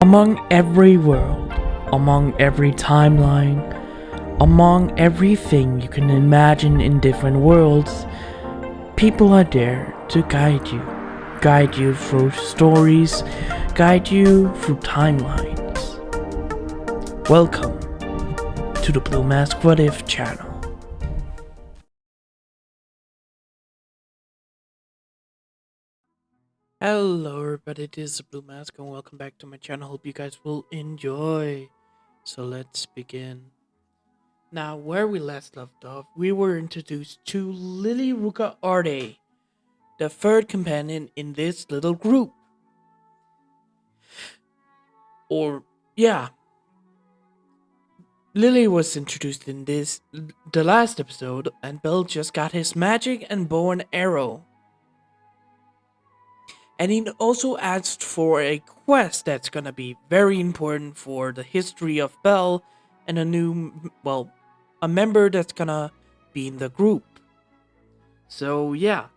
Among every world, among every timeline, among everything you can imagine in different worlds, people are there to guide you through stories, guide you through timelines. Welcome to the Blue Mask What If channel. Hello everybody, this is Blue Mask and welcome back to my channel. Hope you guys will enjoy. So let's begin. Now, where we last left off, we were introduced to Lily Ruka Arde, the third companion in this little group. Or, yeah, Lily was introduced in the last episode, and Bell just got his magic and bow and arrow. And he also asked for a quest that's gonna be very important for the history of Bell and a member that's gonna be in the group. So, yeah.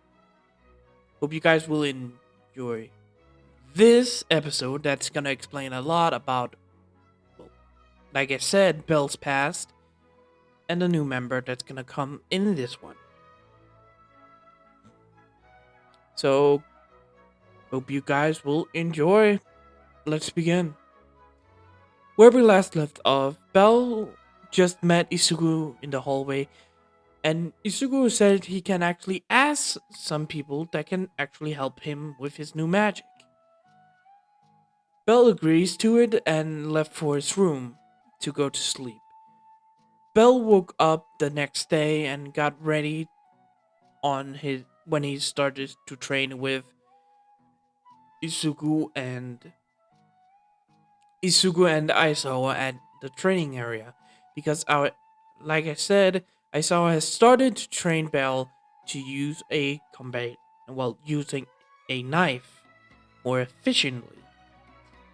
Hope you guys will enjoy this episode that's gonna explain a lot about, well, like I said, Bell's past and the new member that's gonna come in this one. So, hope you guys will enjoy. Let's begin. Where we last left off, Bell just met Isugu in the hallway, and Isugu said he can actually ask some people that can actually help him with his new magic. Bell agrees to it and left for his room to go to sleep. Bell woke up the next day and got ready when he started to train with Isugu and Aisawa at the training area, because like I said, Aisawa has started to train Bell to use using a knife more efficiently,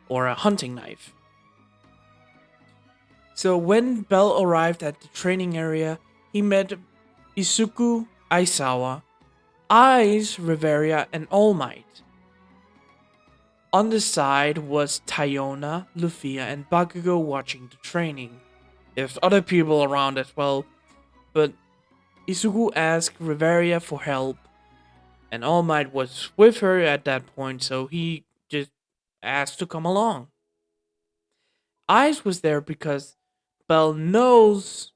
or a hunting knife. So when Bell arrived at the training area, he met Isuku, Aisawa, Eyes, Riveria, and All Might. On the side was Tayona, Lufia, and Bakugo watching the training. There's other people around as well, but Isugu asked Riveria for help, and All Might was with her at that point, so he just asked to come along. Eyes was there because Bell knows,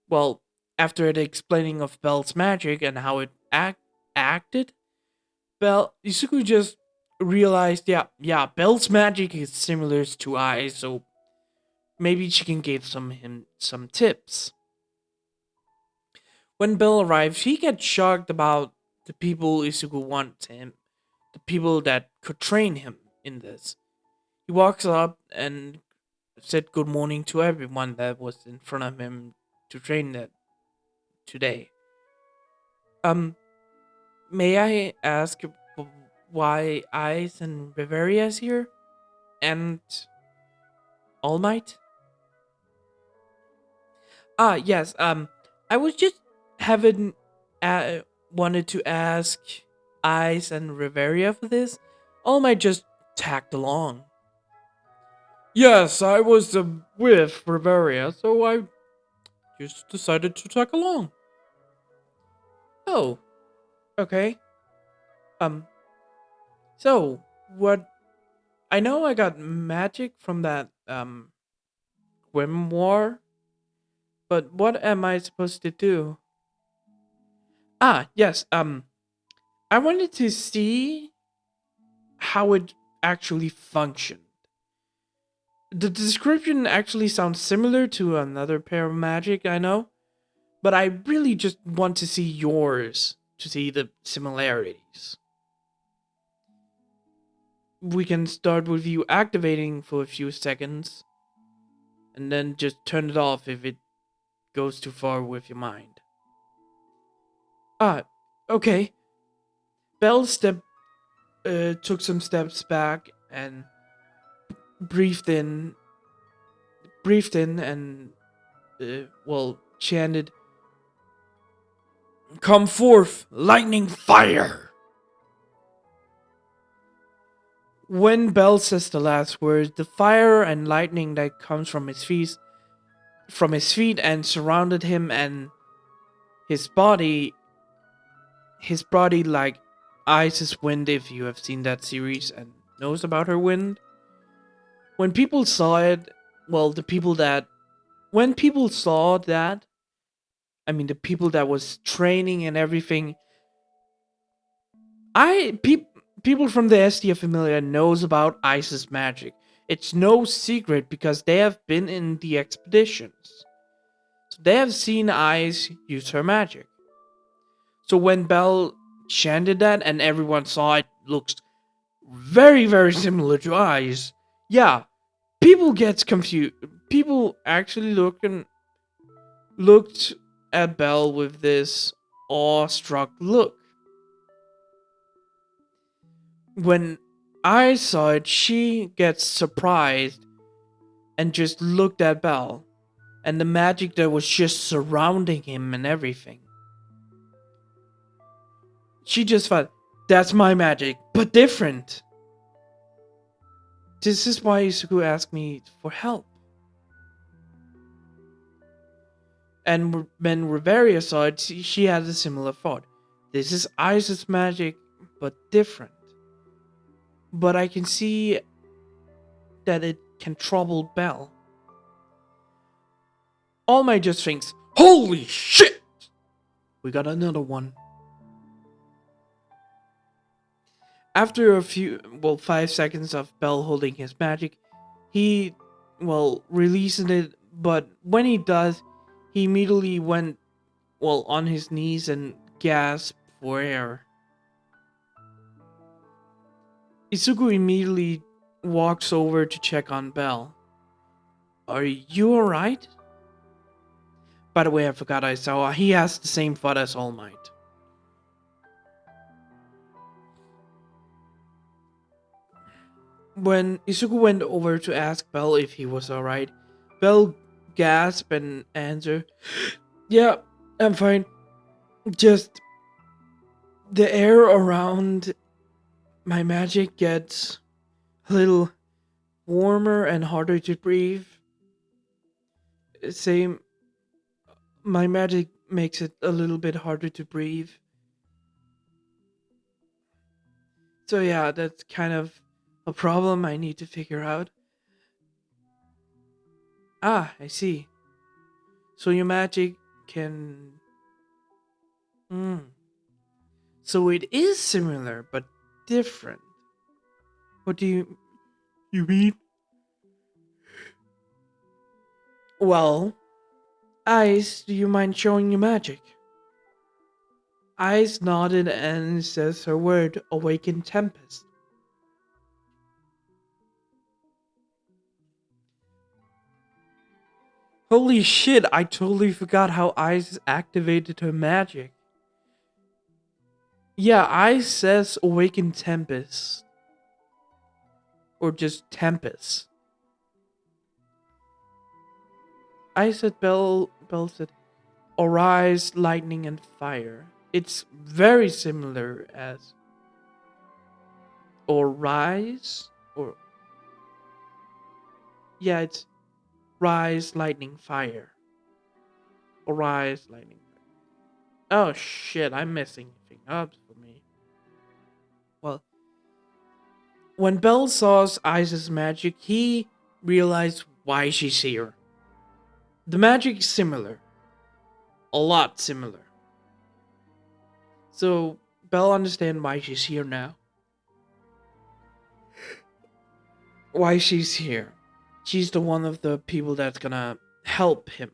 well, after the explaining of Bell's magic and how it acted, Isuku just realized, Bell's magic is similar to Eyes, so maybe she can give him some tips. When Bell arrives, he gets shocked about the people Isugu wants him, the people that could train him in this. He walks up and said good morning to everyone that was in front of him to train that today. May I ask why Eyes and Riveria is here? And All Might? Yes, I was just having wanted to ask Eyes and Riveria for this. All Might just tagged along. Yes, I was with Riveria, so I just decided to tag along. Oh, okay. Um, so what? I know I got magic from that grimoire, but what am I supposed to do? Yes. I wanted to see how it actually functioned. The description actually sounds similar to another pair of magic I know, but I really just want to see yours to see the similarities. We can start with you activating for a few seconds, and then just turn it off if it goes too far with your mind. Ah, okay. Bell took some steps back and breathed in, and chanted, "Come forth, lightning fire!" When Bell says the last word, the fire and lightning that comes from his feet and surrounded him and his body his body like Ice's wind, if you have seen that series and knows about her wind. When people saw it, well, the people that when people saw that, I mean the people that was training and everything, people from the SDF familiar knows about Ice's magic. It's no secret because they have been in the expeditions. So they have seen Ice use her magic. So when Belle chanted that and everyone saw it looks very, very similar to Ice, yeah, people gets confused. People actually looked at Belle with this awestruck look. When I saw it, she gets surprised and just looked at Belle and the magic that was just surrounding him and everything. She just thought, that's my magic, but different. This is why Isuku asked me for help. And when Reveria saw it, she had a similar thought. This is Ice's magic, but different. But I can see that it can trouble Belle. All my just thinks, holy shit! We got another one. After a few, 5 seconds of Bell holding his magic, he, releases it, but when he does, he immediately went, on his knees and gasped for air. Isuku immediately walks over to check on Bell. Are you alright? By the way, I forgot I saw he has the same thought as All Might. When Isuku went over to ask Bell if he was alright, Bell gasped and answered, yeah, I'm fine. Just the air around my magic gets a little warmer and harder to breathe. Same, my magic makes it a little bit harder to breathe. So yeah, that's kind of a problem I need to figure out. Ah, I see. So your magic can. Hmm. So it is similar but different. What do you mean? Well, Ice, do you mind showing your magic? Ice nodded and says her word, Awaken Tempest. Holy shit, I totally forgot how Ice activated her magic. Yeah, Ice says Awaken Tempest. Or just Tempest. I said Bell said Arise, Lightning, and Fire. It's very similar as Arise, or yeah, it's Rise, Lightning, Fire. Arise, Lightning. Oh shit, I'm messing things up for me. Well, when Bell saw Ice's magic, he realized why she's here. The magic is similar. A lot similar. So Bell understands why she's here now. Why she's here. She's the one of the people that's gonna help him.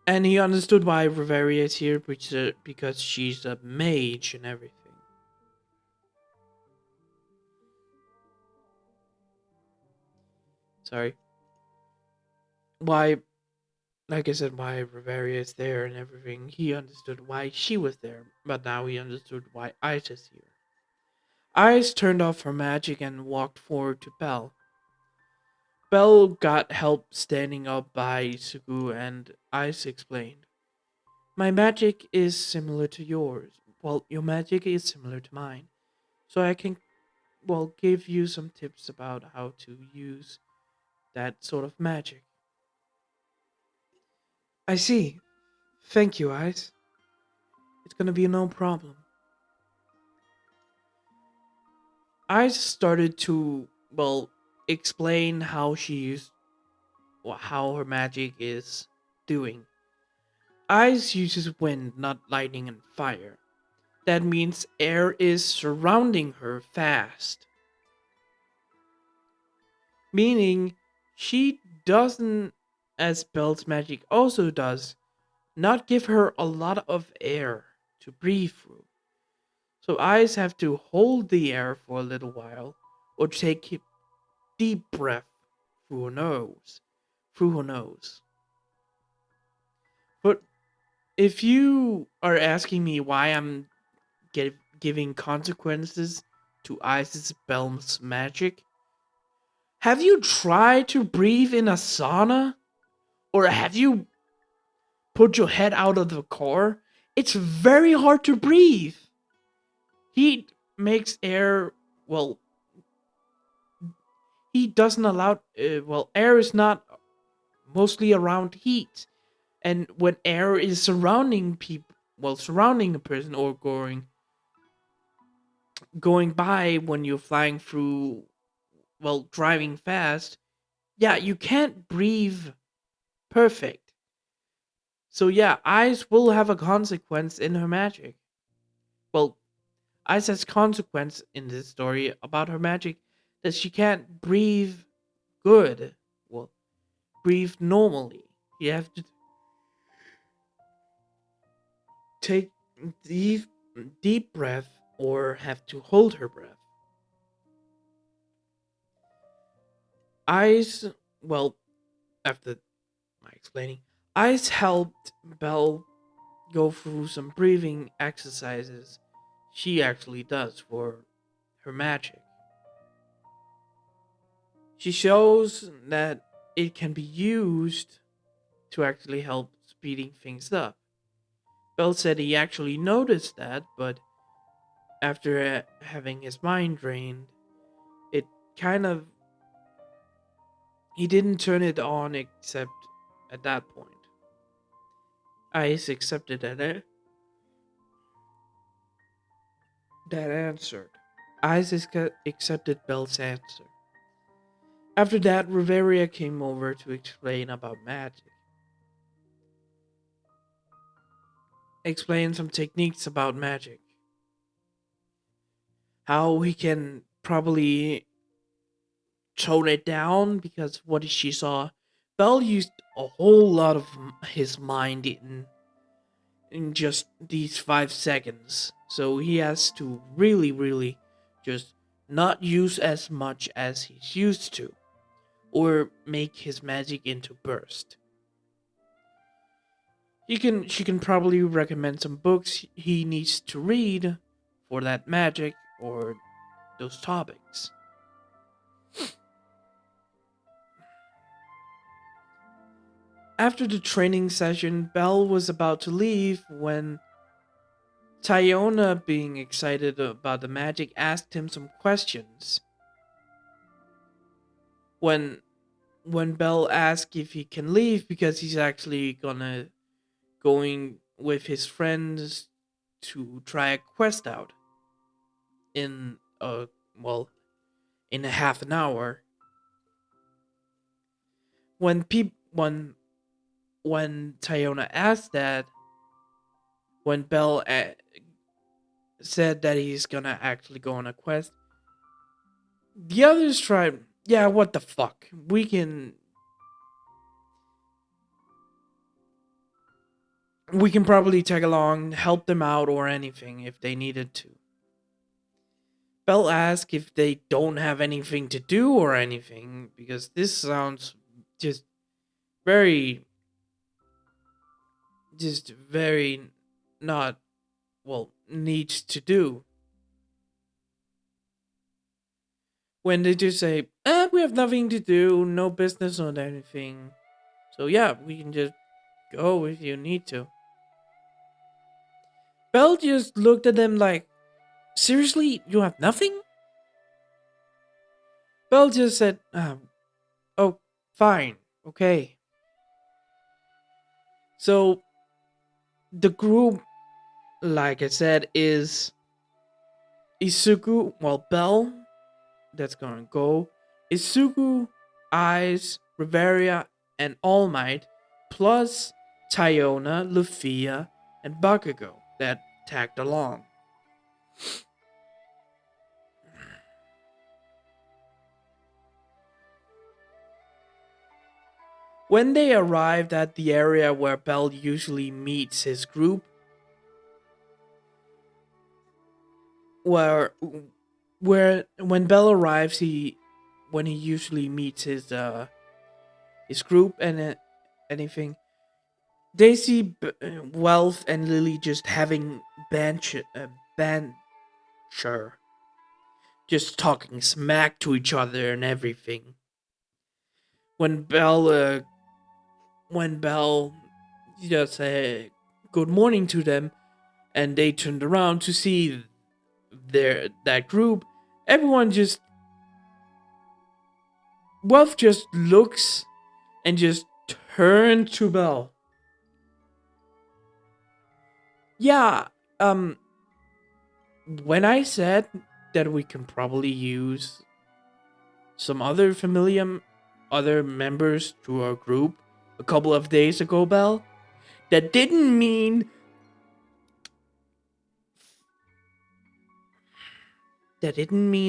And he understood why Reveria is here, because she's a mage and everything. Sorry. Why, like I said, why Reveria is there and everything. He understood why she was there, but now he understood why Ice is here. Ice turned off her magic and walked forward to Belle. Belle got help standing up by Sugu, and Ice explained. My magic is similar to yours. Well, your magic is similar to mine. so I can, well, give you some tips about how to use that sort of magic. I see. Thank you, Ice. It's gonna be no problem. I started to, well, explain how she used, how her magic is doing. Ice uses wind, not lightning and fire. That means air is surrounding her fast, meaning she doesn't, as Belle's magic also does, not give her a lot of air to breathe through. So eyes have to hold the air for a little while or take a deep breath through her nose. Through her nose. But if you are asking me why I'm giving consequences to Isis Belm's magic, have you tried to breathe in a sauna? Or have you put your head out of the car? It's very hard to breathe. Heat makes air, well, heat doesn't allow, well, air is not mostly around heat. And when air is surrounding people, well, surrounding a person or going by when you're flying through, well, driving fast, yeah, you can't breathe perfect. So yeah, ice will have a consequence in her magic. Well, ice has consequence in this story about her magic that she can't breathe good. Well, breathe normally. You have to take deep deep breath or have to hold her breath. Ice, well, after my explaining, ice helped Belle go through some breathing exercises she actually does for her magic. She shows that it can be used to actually help speeding things up. Bell said he actually noticed that, but after having his mind drained, it kind of, he didn't turn it on except at that point. Ice accepted that answered. Ice accepted Bell's answer. After that, Riveria came over to explain about magic. Explain some techniques about magic. How he can probably tone it down because what she saw, Bell used a whole lot of his mind in just these 5 seconds. So he has to really, really just not use as much as he's used to, or make his magic into burst. She can probably recommend some books he needs to read for that magic or those topics. After the training session, Bell was about to leave when Tyona, being excited about the magic, asked him some questions. When Bell asked if he can leave because he's actually going with his friends to try a quest out in a, well, in a half an hour. When Tyona asked that, when Bell said that he's gonna actually go on a quest, the others tried. Yeah, what the fuck? We can probably tag along, help them out, or anything if they needed to. Bell asked if they don't have anything to do or anything, because this sounds just very, very not, well, needs to do. When they just say, we have nothing to do, no business or anything. So yeah, we can just go if you need to. Bell just looked at them like, Seriously, you have nothing? Belle just said, oh, fine, okay. So the group, like I said, is Isuku, well, Belle, that's gonna go. Isuku, Eyes, Riveria, and All Might, plus Tyona, Lufia, and Bakugo that tagged along. When they arrived at the area where Bell usually meets his group, where where when Bell arrives, he usually meets his group and anything, they see Wealth and Lily just having banter, just talking smack to each other and everything. When Bell just said good morning to them, and they turned around to see that group, everyone just Wealth just looks and just turned to Bell. Yeah, um, when I said that we can probably use some other members to our group a couple of days ago, Bell, that didn't mean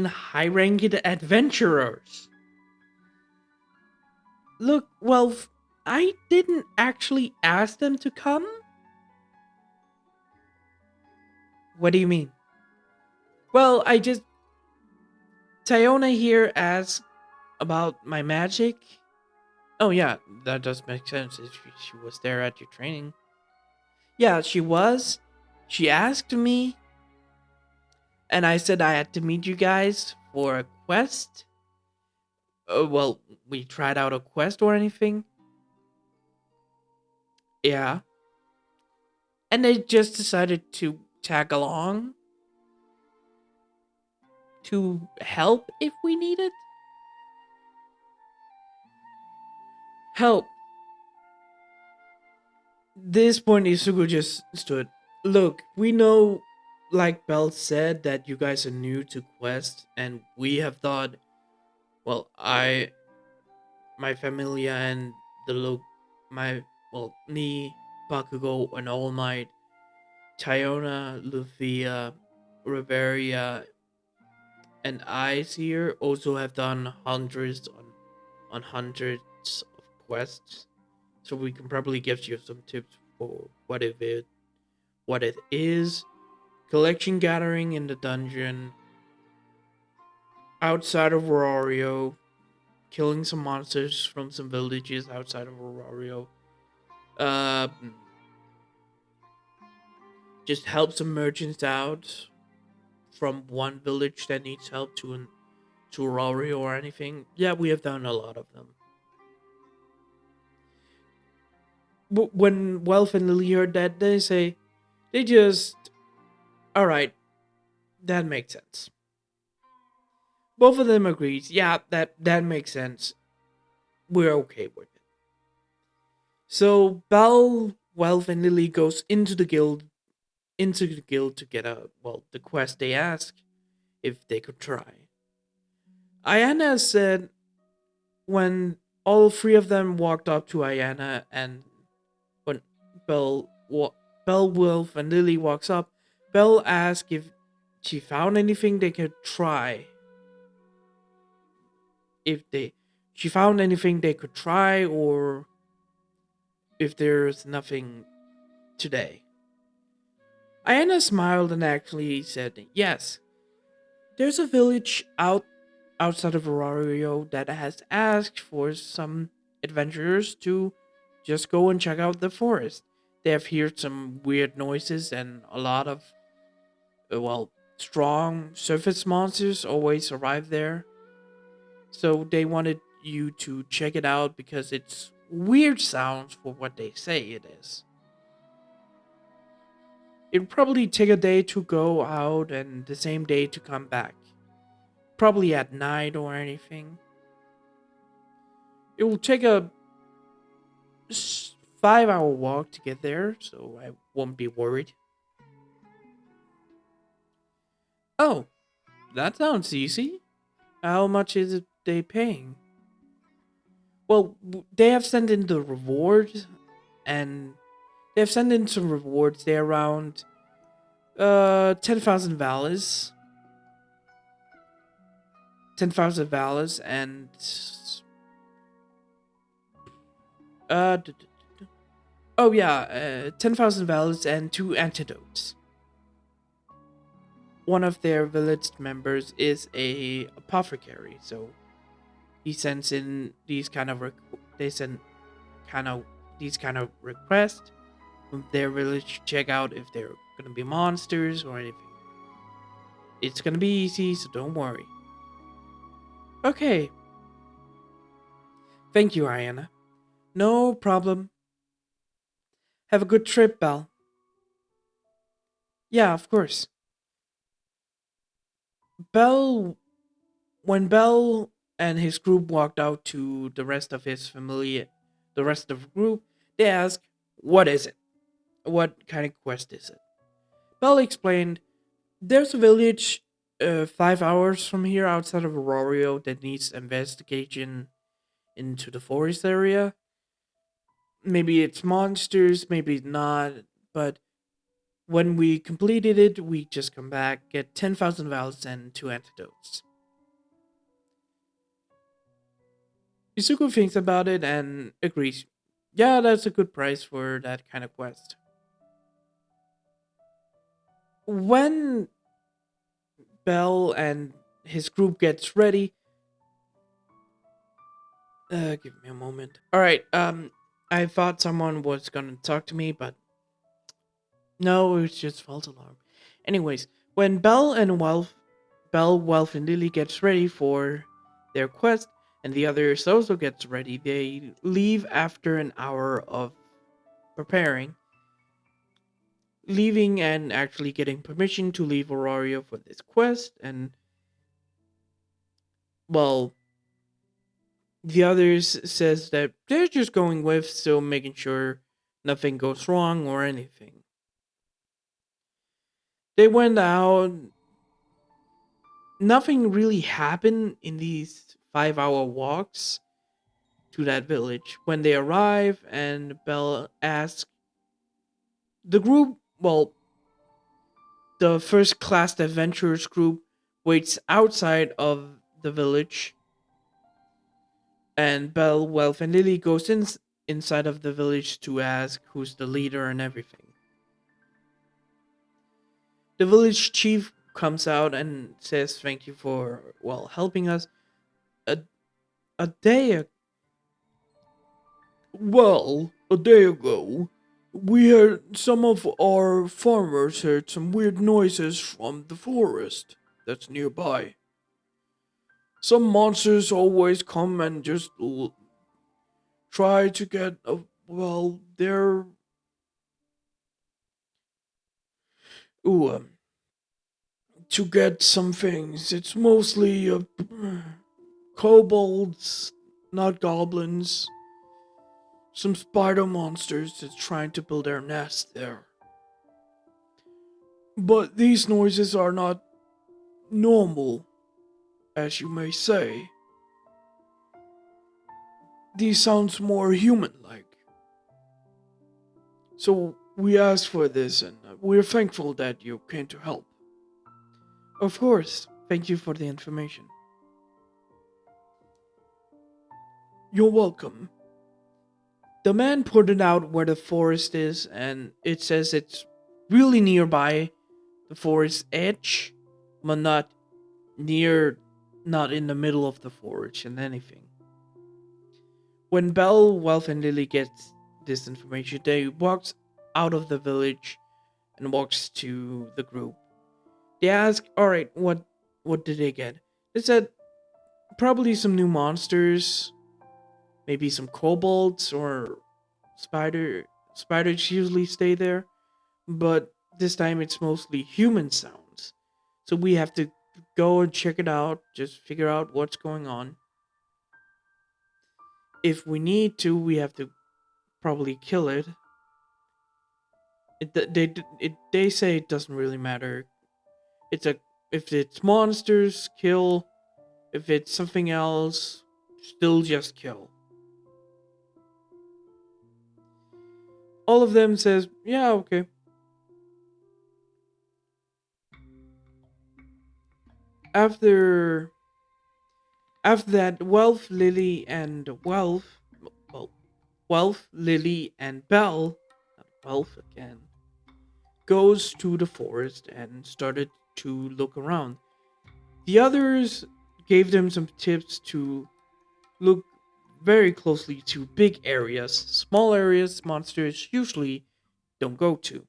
high-ranked adventurers. Look, well, I didn't actually ask them to come. What do you mean? Well, Tyona here asked about my magic. Oh yeah, that does make sense. If she was there at your training. Yeah, she was. She asked me, and I said I had to meet you guys for a quest. Well, we tried out a quest or anything. Yeah, and they just decided to tag along to help if we needed help. This point, Isugu just stood. Look, we know, like Bell said, that you guys are new to Quest, and we have thought, well, my familia, and the look, my, well, me, Bakugo, and All Might, Tyona, Lufia, Riveria, and Eyes here also have done hundreds of quests, so we can probably give you some tips for what it is. Collection gathering in the dungeon, outside of Aurario, killing some monsters from some villages outside of Aurario. Uh, just help some merchants out from one village that needs help to Aurario or anything. Yeah, we have done a lot of them. But when Welf and Lily heard that, they just, all right, that makes sense. Both of them agrees. Yeah, that makes sense. We're okay with it. So Bell, Welf, and Lily goes into the guild to get the quest they ask if they could try. Ayana said when all three of them walked up to Ayana, and when Bell, Bell, Wolf, and Lily walks up, Bell asked if she found anything they could try. If she found anything they could try, or if there's nothing today. Ayana smiled and actually said yes. There's a village outside of Aurario that has asked for some adventurers to just go and check out the forest. They have heard some weird noises, and a lot of strong surface monsters always arrive there. So they wanted you to check it out because it's weird sounds for what they say it is. It'd probably take a day to go out and the same day to come back. Probably at night or anything. It will take a 5 hour walk to get there, so I won't be worried. Oh, that sounds easy. How much is it they paying? Well, they have sent in the rewards, and they have sent in some rewards. They're around 10,000 valas, 10,000 valas, and d- d- oh yeah, 10,000 valas and two antidotes. One of their village members is a apothecary, so he sends in these kind of they send kind of these kind of requests from their village to check out if they're gonna be monsters or anything. It's gonna be easy, so don't worry. Okay, thank you, Ariana. No problem. Have a good trip, Belle. Yeah, of course. Belle, when Belle and his group walked out to the rest of his family, the rest of the group, they asked, "What is it? What kind of quest is it?" Belle explained, "There's a village 5 hours from here outside of Aurora that needs investigation into the forest area. Maybe it's monsters, maybe not, but when we completed it, we just come back, get 10,000 vials and two antidotes." Izuku thinks about it and agrees. Yeah, that's a good price for that kind of quest. When Bell and his group gets ready, give me a moment. All right, I thought someone was gonna talk to me, but no, it was just false alarm. Anyways, when Bell, Welf, and Lily gets ready for their quest, and the others also gets ready, they leave after an hour of preparing, leaving and actually getting permission to leave Aurora for this quest, and well, the others says that they're just going with, so making sure nothing goes wrong or anything. They went out. Nothing really happened in these 5 hour walks to that village. When they arrive and Belle asks the group, well, the first class adventurers group waits outside of the village, and Belle, Welf, and Lily goes inside of the village to ask who's the leader and everything. The village chief comes out and says thank you for helping us. A, a day a day ago, we heard some of our farmers heard some weird noises from the forest that's nearby. Some monsters always come and just try to get they're ooh, to get some things. It's mostly kobolds, not goblins. Some spider monsters that's trying to build their nest there. But these noises are not normal, as you may say. These sounds more human-like. So we asked for this, and we're thankful that you came to help. Of course, thank you for the information. You're welcome. The man pointed out where the forest is, and it says it's really nearby the forest edge, but not in the middle of the forest and anything. When Belle, Wealth, and Lily gets this information, they walks out of the village and walks to the group. They ask, "All right, what did they get?" They said probably some new monsters, maybe some kobolds or spider spiders usually stay there, but this time it's mostly human sounds. So we have to go and check it out, just figure out what's going on. If we need to, we have to probably kill it. They say it doesn't really matter. It's a if it's monsters, kill. If it's something else, still just kill. All of them says, yeah, okay. After after that, well, Wealth, Lily, and Belle, not Wealth again, goes to the forest and started to look around. The others gave them some tips to look very closely to big areas. Small areas monsters usually don't go to.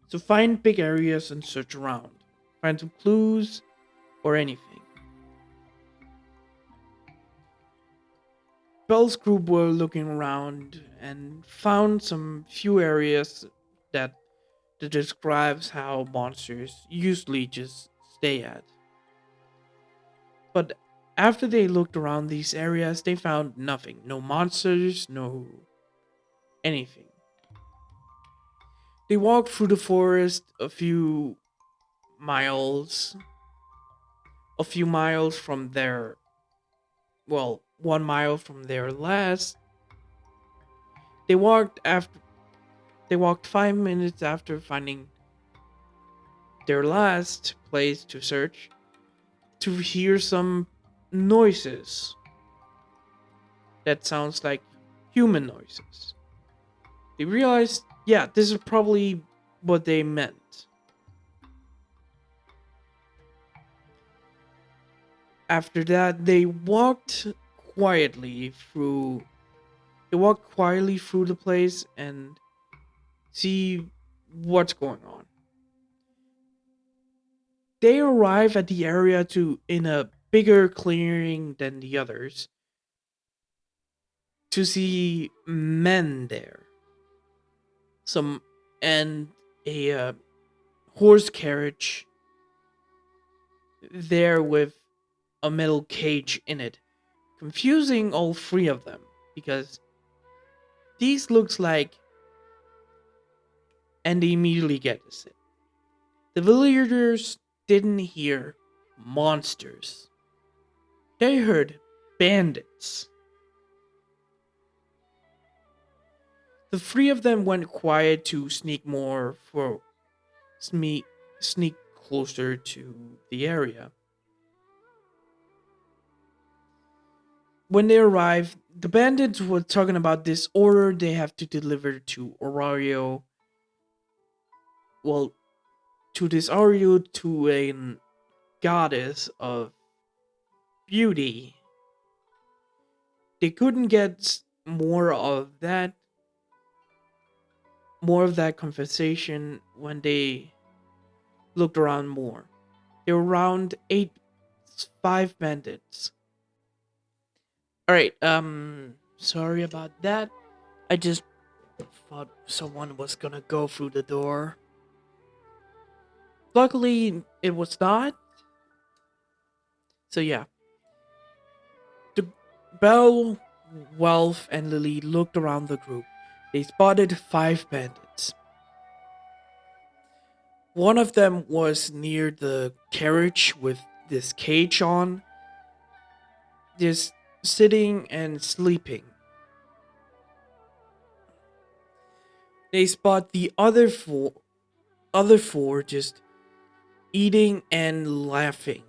So find big areas and search around. Find some clues or anything. Belle's group were looking around and found some few areas that describes how monsters usually just stay at. But after they looked around these areas, they found nothing. No monsters, no anything. They walked through the forest miles, a few miles from their, 1 mile from their last. They walked after they walked 5 minutes after finding their last place to search to hear some noises that sounds like human noises. They realized, yeah, this is probably what they meant. After that, they walked quietly through the place and see what's going on. They arrive at the area to in a bigger clearing than the others to see men there. Some and a horse carriage there with a metal cage in it, confusing all three of them because these looks like, and they immediately get this. The villagers didn't hear monsters. They heard bandits. The three of them went quiet to sneak sneak closer to the area. When they arrived, the bandits were talking about this order they have to deliver to Orario. Well, to this Orario to a goddess of beauty. They couldn't get more of that conversation when they looked around more. There were around 5 bandits. Alright, sorry about that. I just thought someone was gonna go through the door. Luckily, it was not. So yeah. The Belle, Wealth, and Lily looked around the group. They spotted 5 bandits. One of them was near the carriage with this cage on, just sitting and sleeping. They spot the other four just eating and laughing,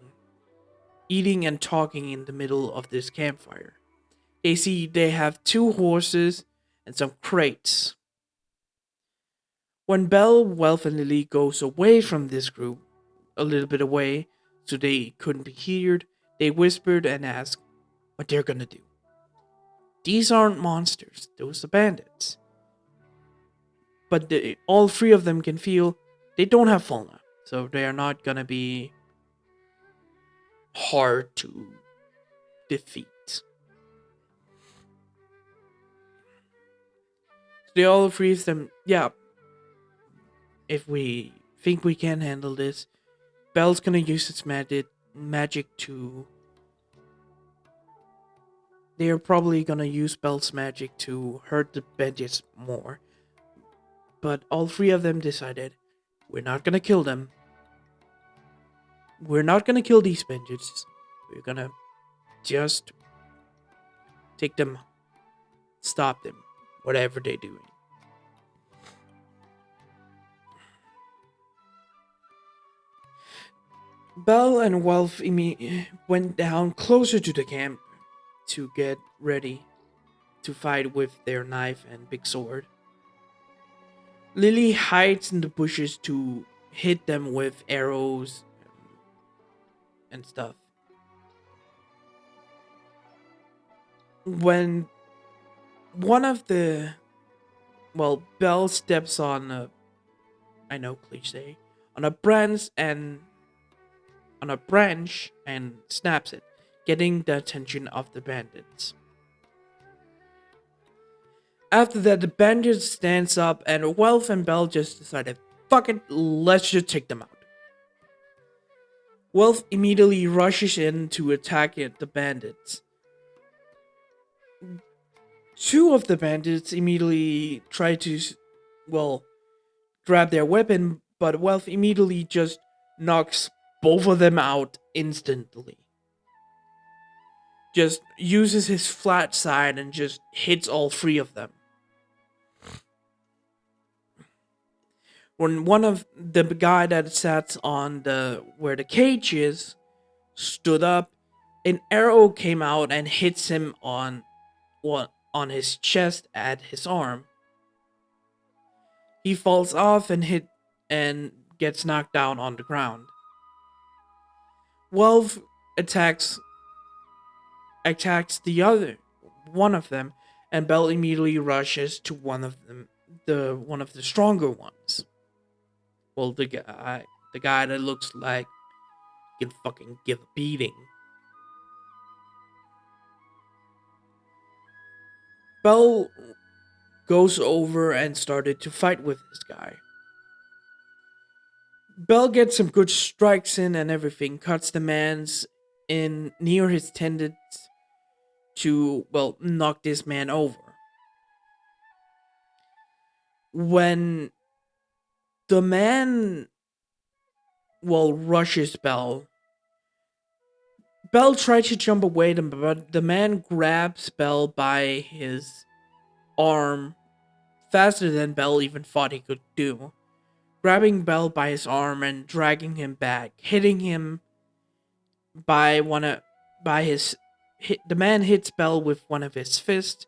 eating and talking in the middle of this campfire. They see they have 2 horses and some crates. When Belle, Wealth, and Lily goes away from this group, a little bit away, so they couldn't be heard, they whispered and asked what they're gonna do. These aren't monsters, those are bandits. But all three of them can feel they don't have fauna, so they are not gonna be hard to defeat. They all three of them, yeah, if we think we can handle this, Belle's gonna use its magic to. They're probably gonna use Belle's magic to hurt the bandits more. But all three of them decided, we're not gonna kill them. We're not gonna kill these bandits. We're gonna just take them, stop them, whatever they're doing. Belle and Wolf went down closer to the camp to get ready to fight with their knife and big sword. Lily hides in the bushes to hit them with arrows and stuff. When one of the Belle steps on a, I know cliche, on a branch and snaps it, getting the attention of the bandits. After that, the bandits stands up and Welf and Belle just decided, fuck it, let's just take them out. Welf immediately rushes in to attack the bandits. Two of the bandits immediately try to, well, grab their weapon, but Welf immediately just knocks both of them out instantly. Just uses his flat side and just hits all three of them. When one of the guy that sat on the where the cage is stood up, an arrow came out and hits him on his chest at his arm. He falls off and gets knocked down on the ground. Wolf attacks the other one of them, and Belle immediately rushes to one of the stronger ones. Well, the guy that looks like he can fucking give a beating. Belle goes over and started to fight with this guy. Belle gets some good strikes in and everything, cuts the man's in near his tendons to, knock this man over. When the man, rushes Belle, Belle tries to jump away, but the man grabs Belle by his arm faster than Belle even thought he could do, grabbing Belle by his arm and dragging him back, hitting him by the man hits Belle with one of his fists,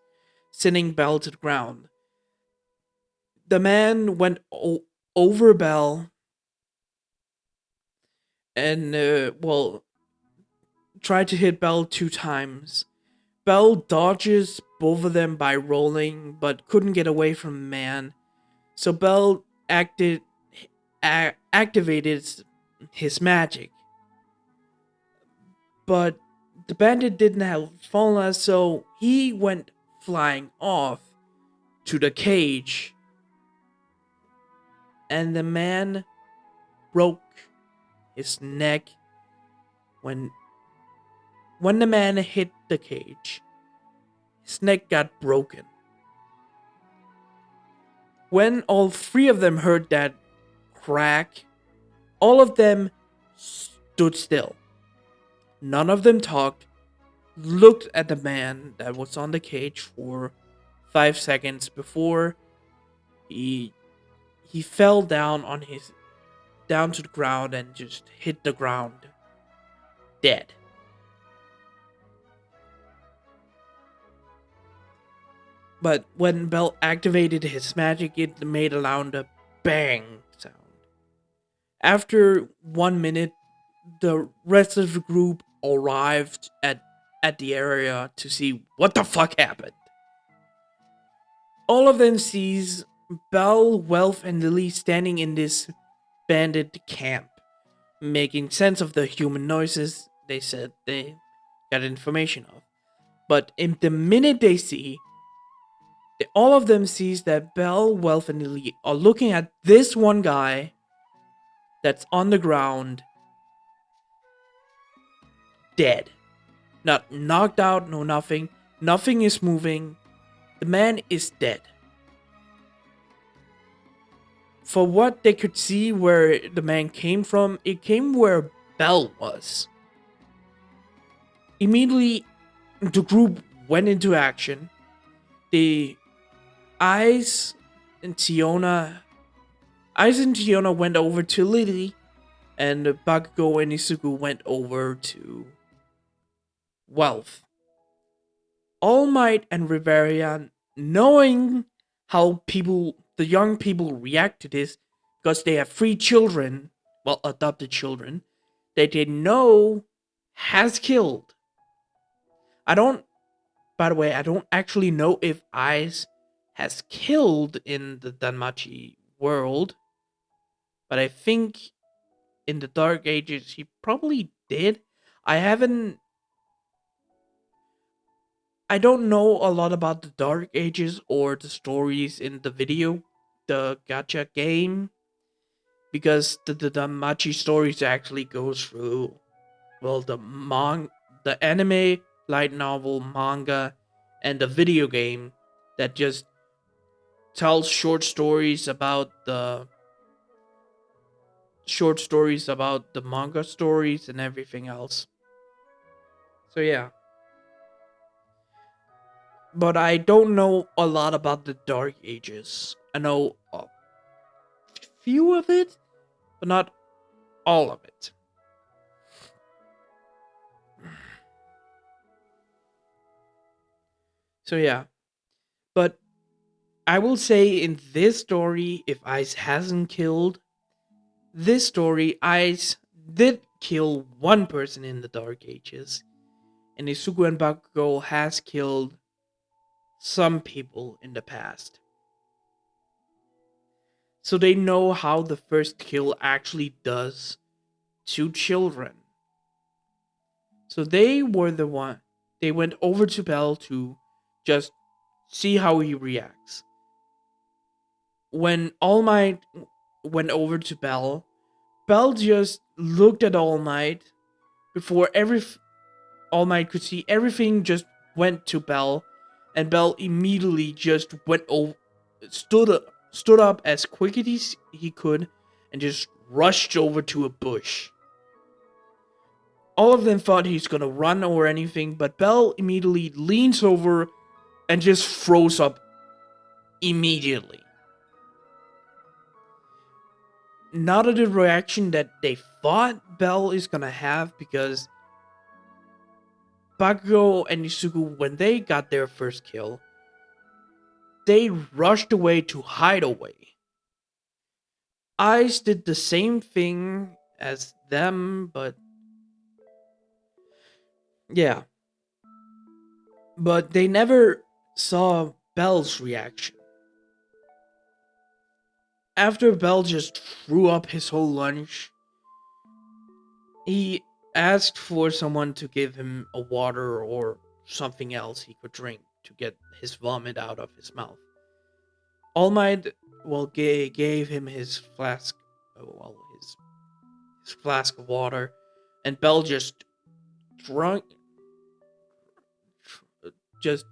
sending Belle to the ground. The man went over Belle and tried to hit Belle 2 times. Belle dodges both of them by rolling, but couldn't get away from the man. So Belle activated his magic. But the bandit didn't have fallen, so he went flying off to the cage. And the man broke his neck when the man hit the cage. His neck got broken. When all three of them heard that crack, all of them stood still. None of them talked, looked at the man that was on the cage for 5 seconds before he fell down to the ground and just hit the ground dead. But when Bell activated his magic, it made a loud bang sound. After 1 minute, the rest of the group arrived at the area to see what the fuck happened. All of them sees Belle, Welf, and Lily standing in this bandit camp, making sense of the human noises they said they got information of. But in the minute they see All of them sees that Belle, Wealth, and Elite are looking at this one guy that's on the ground, dead. Not knocked out, no nothing. Nothing is moving. The man is dead. For what they could see where the man came from, it came where Belle was. Immediately, the group went into action. The Eyes and Tiona, Eyes and Tiona went over to Lily, and Bakugo and Isuku went over to Wealth. All Might and Riveria, knowing how the young people react to this, because they have 3 children, well, adopted children, that they know has killed. By the way, I don't actually know if Eyes has killed in the Danmachi world, but I think in the Dark Ages he probably did. I haven't I don't know a lot about the Dark Ages or the stories in the gacha game, because the Danmachi stories actually goes through, well, the anime, light novel, manga, and the video game that just tells short stories about the manga stories and everything else. So yeah, but I don't know a lot about the Dark Ages. I know a few of it, but not all of it. So yeah, but I will say in this story, if Ice hasn't killed, this story, Ice did kill one person in the Dark Ages, and Izuku and Bakugo has killed some people in the past. So they know how the first kill actually does to children. So they went over to Bell to just see how he reacts. When All Might went over to Bell, Bell just looked at All Might before All Might could see everything. Just went to Bell, and Bell immediately just went over, stood up as quick as he could, and just rushed over to a bush. All of them thought he's gonna run or anything, but Bell immediately leans over and just froze up immediately. Not the reaction that they thought Bell is gonna have, because Bakugo and Isuku, when they got their first kill, they rushed away to hide away. Ice did the same thing as them, but yeah. But they never saw Bell's reaction. After Bell just threw up his whole lunch, he asked for someone to give him a water or something else he could drink to get his vomit out of his mouth. All Might, well, gave him his flask, his flask of water, and Bell just drunk, just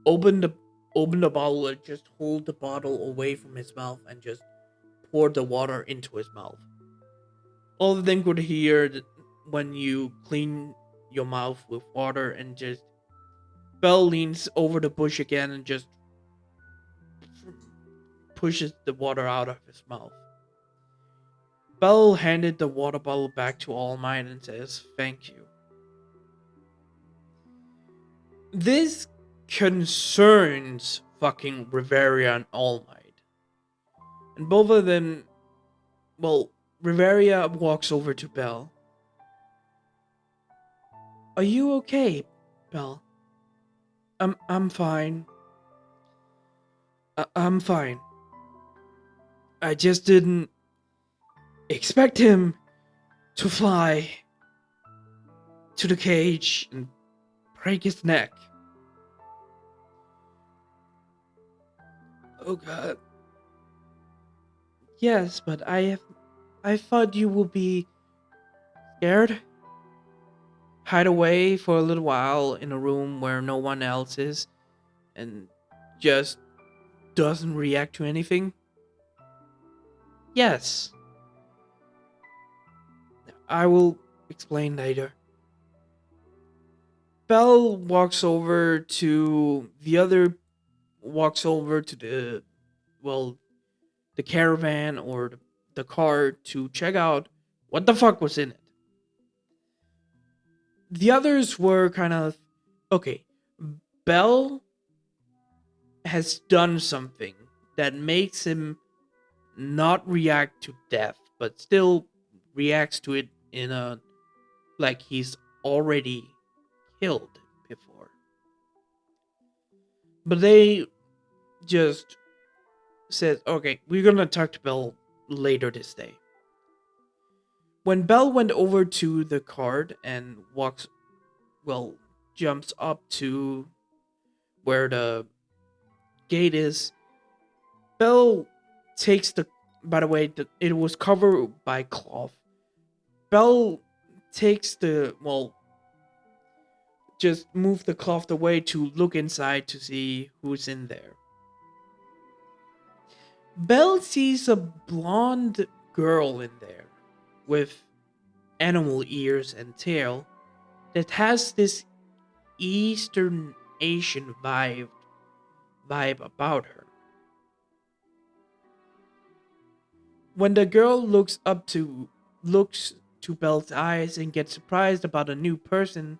opened the opened the bottle and just hold the bottle away from his mouth and just poured the water into his mouth. All of them could hear when you clean your mouth with water, and just Bell leans over the bush again and just pushes the water out of his mouth. Bell handed the water bottle back to All Might and says, "Thank you." This concerns fucking Riveria and All Might. And both of them, well, Riveria walks over to Bell. "Are you okay, Bell?" I'm fine. I'm fine. I just didn't expect him to fly to the cage and break his neck." Oh god. Yes, but I thought you would be scared. Hide away for a little while in a room where no one else is and just doesn't react to anything. Yes, I will explain later. Belle walks over to well, the caravan or the car to check out what the fuck was in it. The others were kind of okay. Belle has done something that makes him not react to death, but still reacts to it in a like he's already killed before. But they just said, okay, we're gonna talk to Belle later this day. When Belle went over to the cart and well, jumps up to where the gate is, Belle takes the. By the way, it was covered by cloth. Belle takes just move the cloth away to look inside to see who's in there. Belle sees a blonde girl in there with animal ears and tail that has this Eastern Asian vibe about her. When the girl looks to Belle's eyes and gets surprised about a new person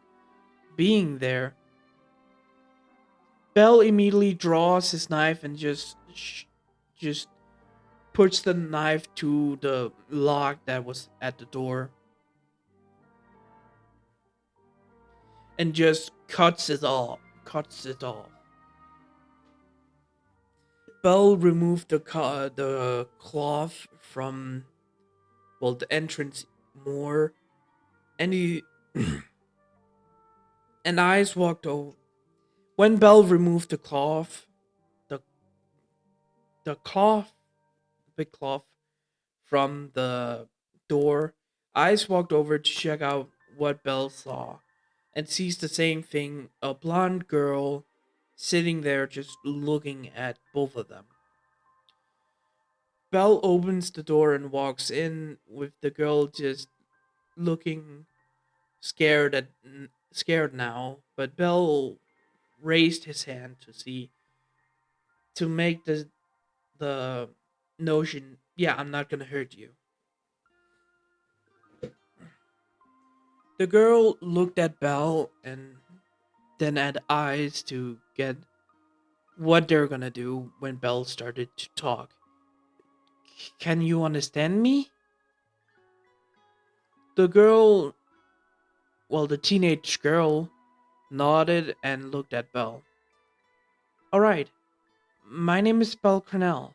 being there, Belle immediately draws his knife and just puts the knife to the lock that was at the door and just cuts it off. Belle removed the cloth from the entrance more, and he and eyes walked over. When Belle removed the the cloth, big cloth from the door, eyes walked over to check out what Belle saw, and sees the same thing: a blonde girl sitting there just looking at both of them. Belle opens the door and walks in with the girl just looking scared now, but Belle raised his hand to make the notion, yeah, I'm not gonna hurt you. The girl looked at Belle and then at eyes to get what they're gonna do when Belle started to talk. Can you understand me? The girl, the teenage girl, nodded and looked at Belle. Alright, my name is Belle Cornell.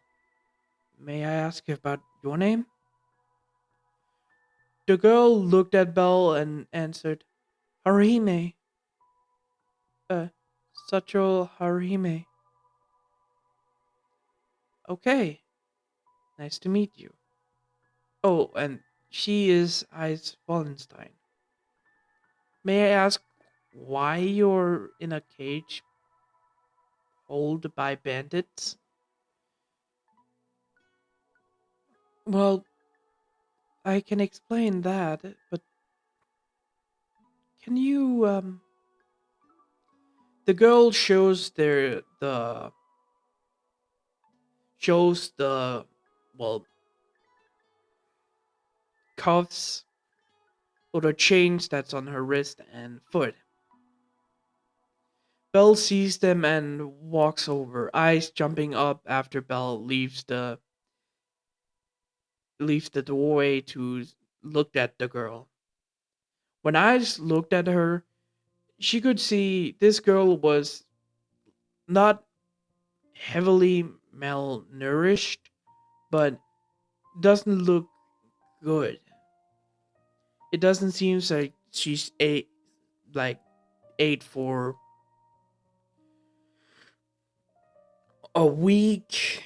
May I ask about your name? The girl looked at Belle and answered, Haruhime. Uh, Sacho Haruhime. Okay, nice to meet you. Oh, and she is Ice Wallenstein. May I ask why you're in a cage held by bandits? Well, I can explain that, but can you the girl shows the well cuffs or the chains that's on her wrist and foot. Belle sees them and walks over, eyes jumping up after Belle leaves the doorway to look at the girl. When eyes looked at her, she could see this girl was not heavily malnourished, but doesn't look good. It doesn't seem like she's like ate for A week,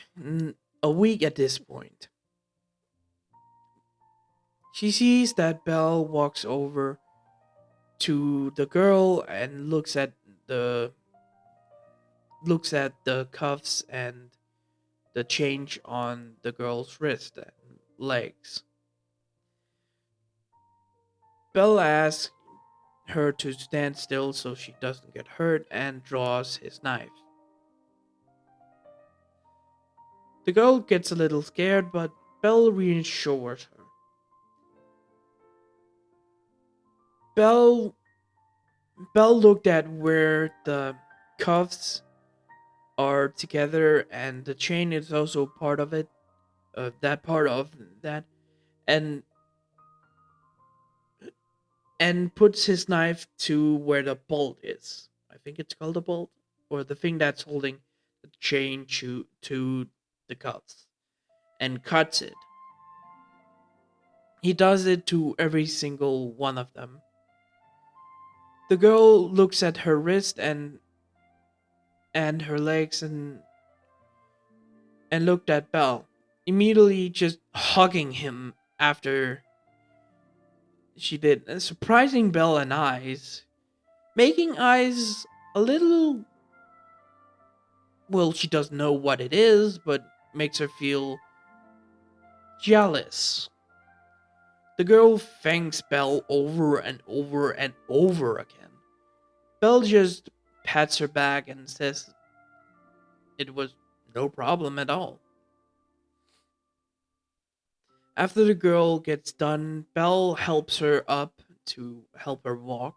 a week at this point, she sees that Belle walks over to the girl and the looks at the cuffs and the change on the girl's wrist and legs. Belle asks her to stand still so she doesn't get hurt and draws his knife. The girl gets a little scared, but Belle reassures her. Belle Belle looked at where the cuffs are together and the chain is also part of it, that part of that, and puts his knife to where the bolt is. I think it's called a bolt, or the thing that's holding the chain to the cuffs, and cuts it. He does it to every single one of them. The girl looks at her wrist and her legs and looked at Belle, immediately just hugging him after she did, surprising Belle and Eyes, making Eyes a little, well, she doesn't know what it is, but makes her feel jealous. The girl thanks Belle over and over and over again. Belle just pats her back and says it was no problem at all. After the girl gets done, Belle helps her up to help her walk,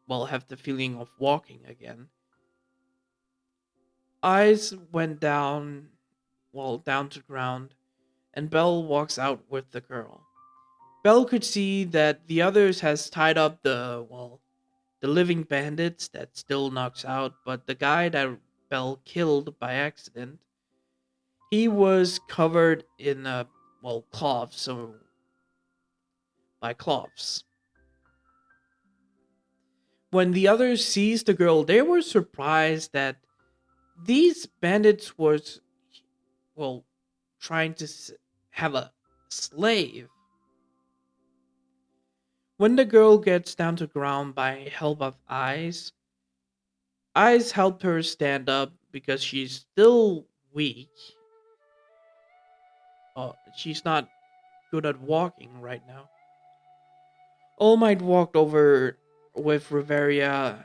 well, have the feeling of walking again. Eyes went down, well, down to ground, and Belle walks out with the girl. Belle could see that the others has tied up the living bandits that still knocks out, but the guy that Belle killed by accident, he was covered in cloths, so by cloths. When the others seized the girl, they were surprised that these bandits was, well, trying to have a slave. When the girl gets down to ground by help of Eyes, Eyes helped her stand up because she's still weak. She's not good at walking right now. All Might walked over with Riveria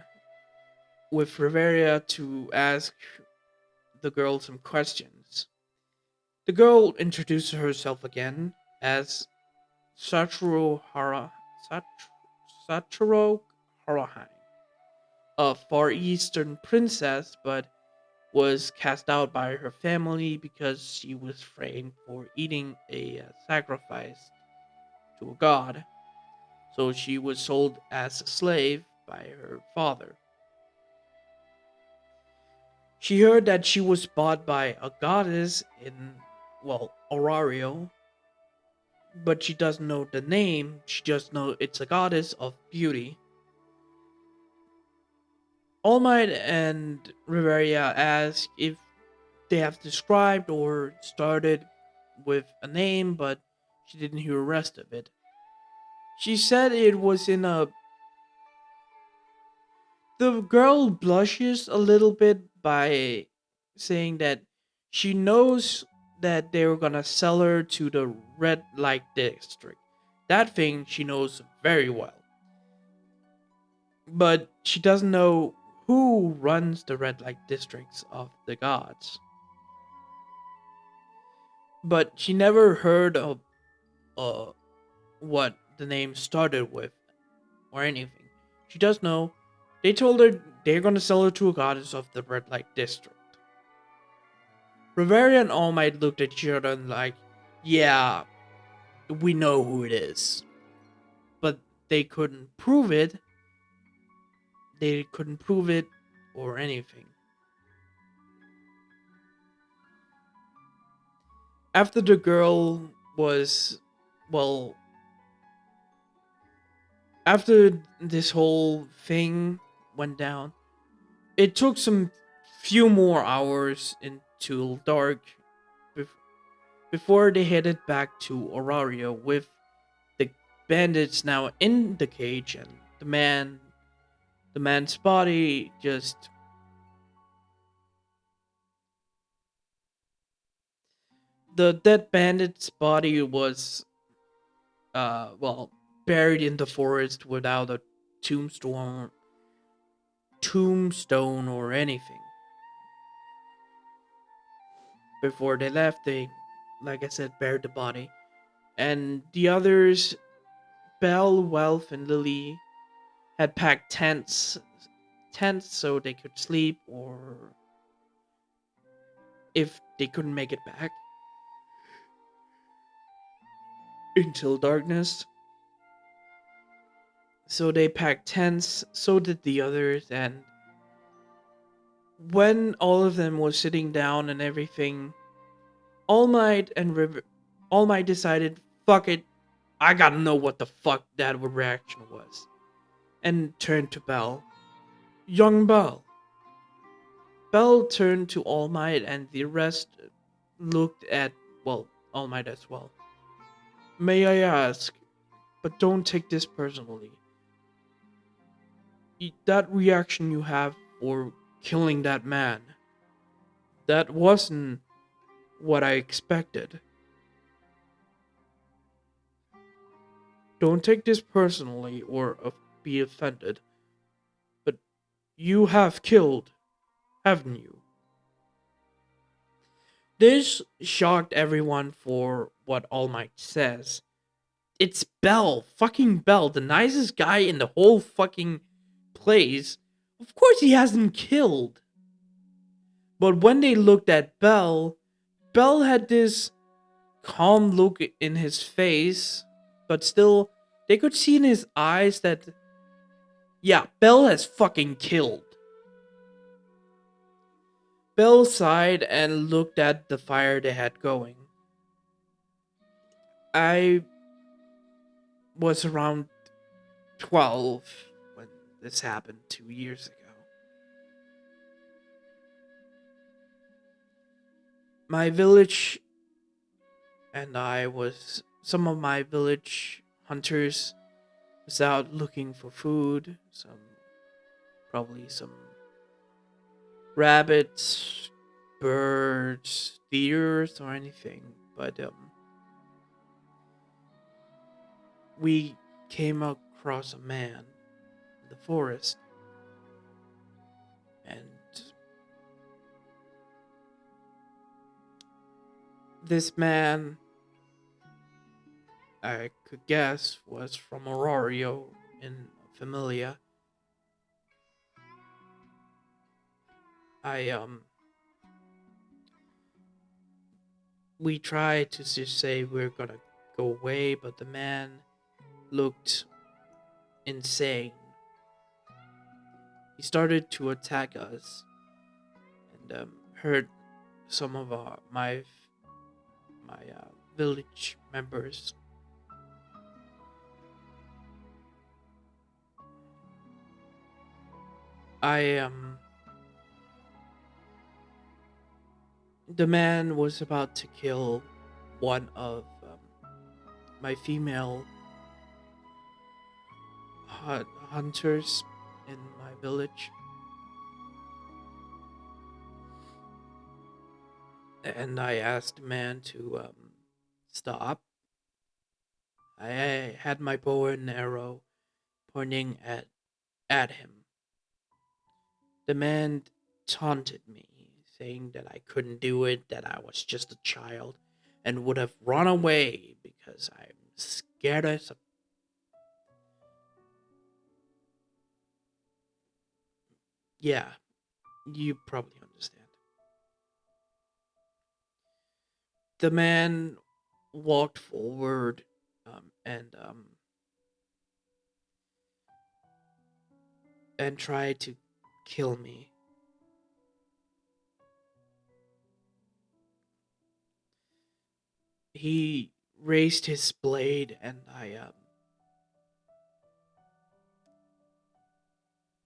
to ask the girl some questions. The girl introduced herself again as Sachiro Hara Sach- Sachiro Harahine, a Far Eastern princess, but was cast out by her family because she was framed for eating a sacrifice to a god. So she was sold as a slave by her father. She heard that she was bought by a goddess in, Aurario, but she doesn't know the name. She just knows it's a goddess of beauty. All Might and Riveria ask if they have described or started with a name, but she didn't hear the rest of it. She said it was in a. The girl blushes a little bit by saying that she knows that they were gonna sell her to the red light district. That thing she knows very well. But she doesn't know who runs the red light districts of the gods. But she never heard of uh, what the name started with or anything. She does know they told her they're gonna sell her to a goddess of the red light district. Riveria and All Might looked at each other and like, yeah, we know who it is. But they couldn't prove it. They couldn't prove it or anything. After the girl was, well, after this whole thing went down, it took some few more hours until dark bef- before they headed back to Auraria with the bandits now in the cage and the man's body just the dead bandit's body was well buried in the forest without a tombstone tombstone or anything. Before they left, they, like I said, buried the body. And the others, Belle, Welf, and Lily, had packed tents so they could sleep, or if they couldn't make it back until darkness. So they packed tents, so did the others, and when all of them was sitting down and everything, All Might decided, fuck it, I gotta know what the fuck that reaction was, and turned to Belle. Young Belle. Belle turned to All Might, and the rest looked at, well, All Might as well. May I ask, but don't take this personally, that reaction you have for killing that man, that wasn't what I expected. Don't take this personally or be offended, but you have killed, haven't you? This shocked everyone for what All Might says. It's Bell, fucking Bell, the nicest guy in the whole fucking place. Of course he hasn't killed. But when they looked at Bell, Bell had this calm look in his face, but still, they could see in his eyes that, yeah, Bell has fucking killed. Bell sighed and looked at the fire they had going. I was around 12 when this happened 2 years ago. My village and I was some of my village hunters was out looking for food, probably some rabbits, birds, deers or anything, but we came across a man in the forest, and this man, I could guess, was from Aurario in Familia. I we tried to just say we're gonna go away, but the man looked insane. He started to attack us and hurt some of my village members. I The man was about to kill one of my female hunters in my village, and I asked the man to stop. I had my bow and arrow pointing at him. The man taunted me, saying that I couldn't do it, that I was just a child, and would have run away because I'm scared as a. Yeah, you probably understand. The man walked forward and and tried to kill me. He raised his blade, and I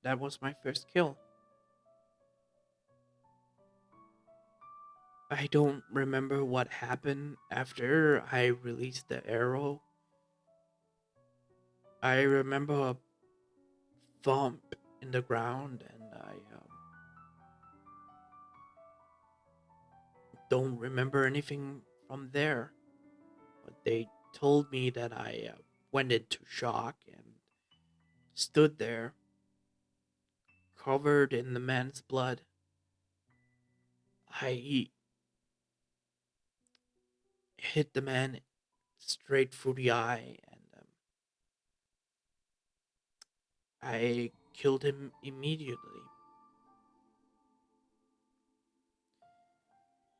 that was my first kill. I don't remember what happened after I released the arrow. I remember a thump in the ground, and I don't remember anything from there. But they told me that I went into shock and stood there, covered in the man's blood. I hit the man straight through the eye, and I killed him immediately.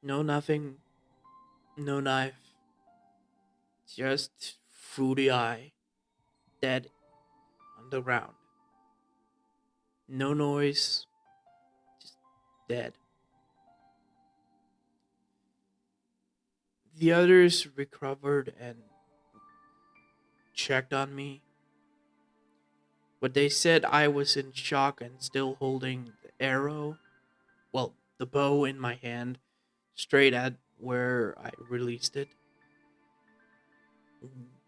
No nothing, no knife, just through the eye, dead on the ground. No noise, just dead. The others recovered and checked on me, but they said I was in shock and still holding the arrow, well, the bow in my hand, straight at where I released it.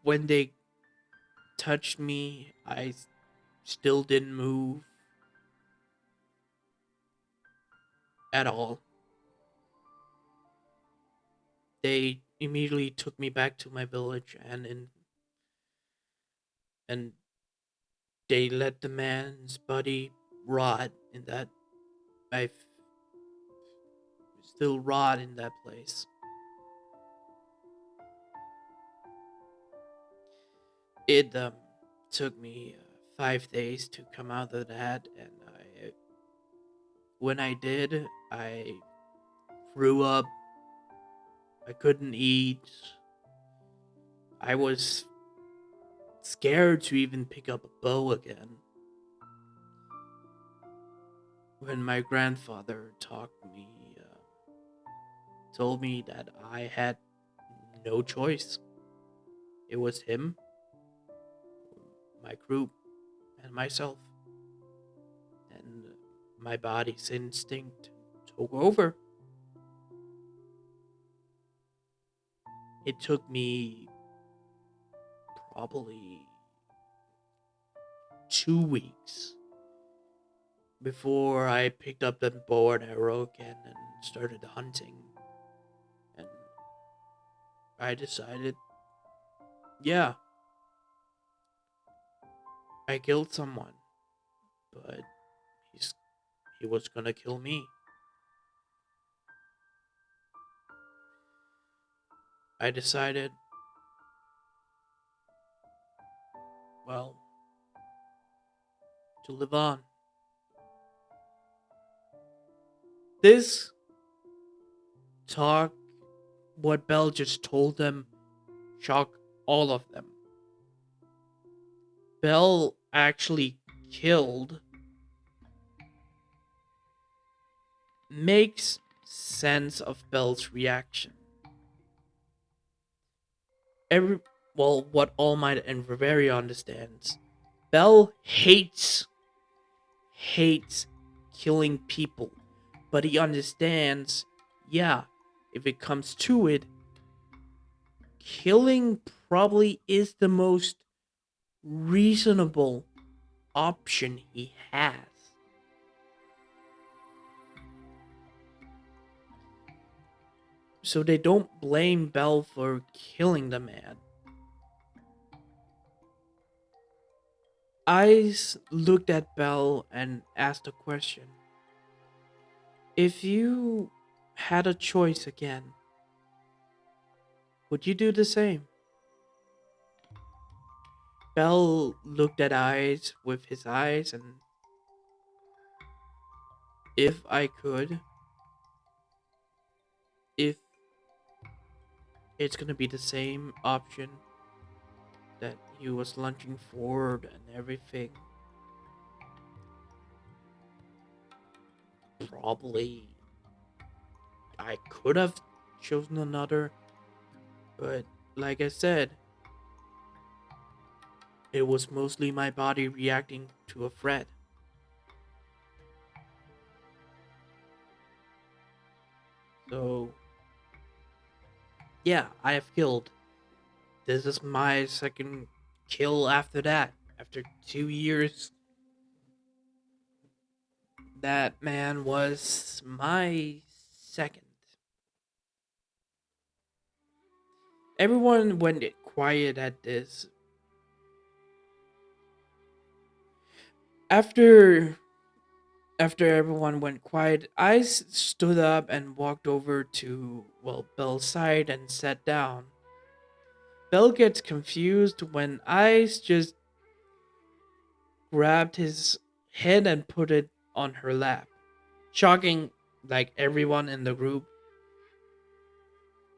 When they touched me, I still didn't move at all. They immediately took me back to my village, and they let the man's body rot in that. I still rot in that place. It took me 5 days to come out of that, and when I did, I threw up. I couldn't eat. I was scared to even pick up a bow again. When my grandfather talked to me, told me that I had no choice. It was him, my group, and myself. And my body's instinct took over. It took me probably 2 weeks before I picked up the bow and arrow again and started hunting. And I decided, yeah, I killed someone, but he's he was gonna kill me. I decided, well, to live on. This talk, what Bell just told them, shocked all of them. Bell actually killed makes sense of Bell's reaction. Every well, what All Might and Reveria understands, Bell hates killing people, but he understands, yeah, if it comes to it, killing probably is the most reasonable option he has. So they don't blame Bell for killing the man. Eyes looked at Bell and asked a question. If you had a choice again, would you do the same? Bell looked at Eyes with his eyes, and if I could, if it's gonna be the same option that he was lunging forward and everything, probably I could have chosen another, but like I said, it was mostly my body reacting to a threat. So Yeah, I have killed. This is my second kill after that. After 2 years, that man was my second. Everyone went quiet at this. After after everyone went quiet, I stood up and walked over to Bell's side and sat down. Bell gets confused when Ice just grabbed his head and put it on her lap, shocking like everyone in the group.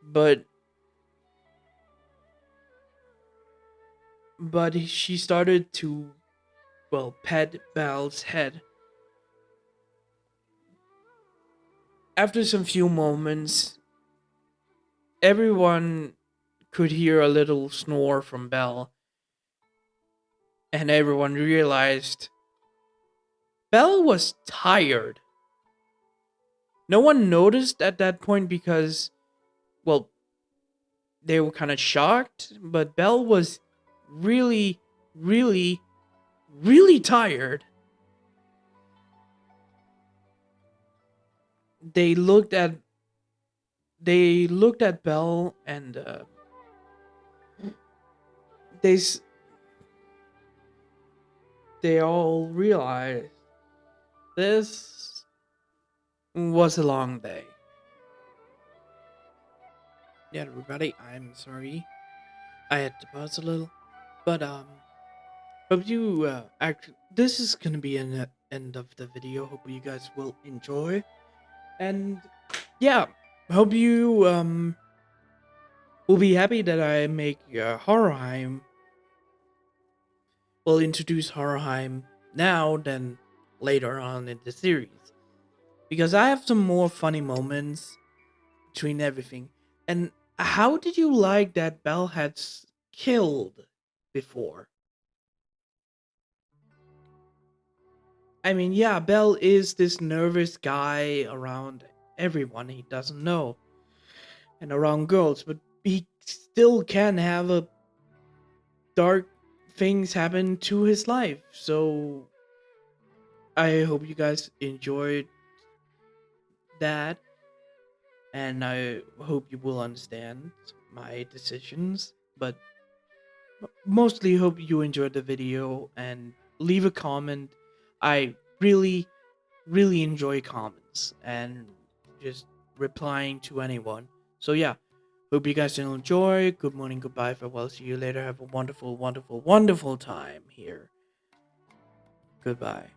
But she started to pet Belle's head. After some few moments, everyone could hear a little snore from Belle, and everyone realized Belle was tired. No one noticed at that point because, well, they were kind of shocked, but Belle was really, really, really tired. They looked at Belle and they s- they all realized this was a long day. Yeah, everybody, I'm sorry. I had to pause a little, but hope you this is gonna be an end of the video. Hope you guys will enjoy, and yeah, hope you will be happy that I make Horrorheim. Will introduce Horrorheim now than later on in the series because I have some more funny moments between everything. And how did you like that Bell had killed before? I mean, yeah, Bell is this nervous guy around everyone he doesn't know and around girls, but he still can have a dark things happen to his life. So I hope you guys enjoyed that, and I hope you will understand my decisions. But mostly hope you enjoyed the video and leave a comment. I really, really enjoy comments and just replying to anyone. So yeah, hope you guys enjoy. Good morning, goodbye, farewell, see you later. Have a wonderful, wonderful, wonderful time here. Goodbye.